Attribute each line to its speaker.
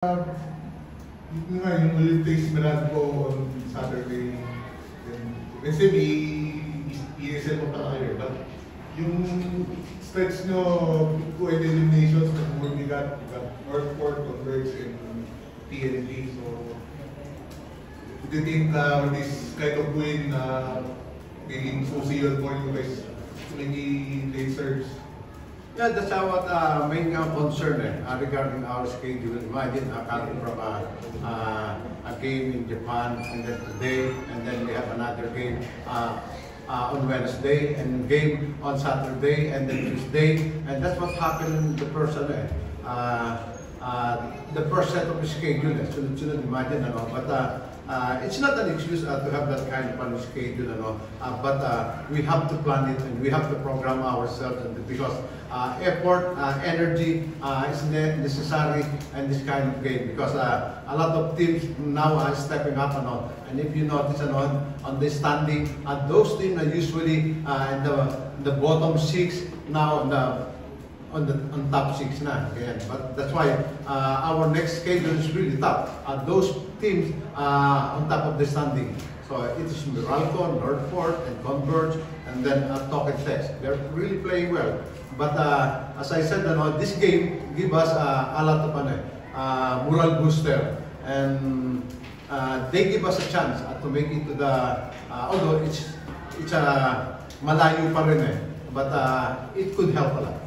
Speaker 1: Yun nga, yung ulit taste Mirad ko on Saturday. Let's say, ESL mo pa kayo. But yung stretch nyo, 2 eliminations, we got Northport, Converge, and TNT. So, do you think with this kind of win, magiging susiyon for you guys to many late serves?
Speaker 2: Yeah, that's our main concern regarding our schedule. Imagine coming from a game in Japan, and then today, and then we have another game on Wednesday, and game on Saturday, and then Tuesday, and that's what happened in the first set of schedule. Sunod-sunod, imagine, but it's not an excuse to have that kind of a schedule, but we have to plan it and we have to program ourselves because effort, energy is necessary in this kind of game because a lot of teams now are stepping up, and if you notice on the standing, those teams are usually in the bottom 6 now on top 6 na. Again. But that's why our next schedule is really tough. Those teams on top of the standing. So it is Meralco, Northport, and Converge, and then Talk and Text. They're really playing well. But as I said, this game give us a lot of moral booster, and they give us a chance to make it to the. Although it's malayo pa rin but it could help a lot.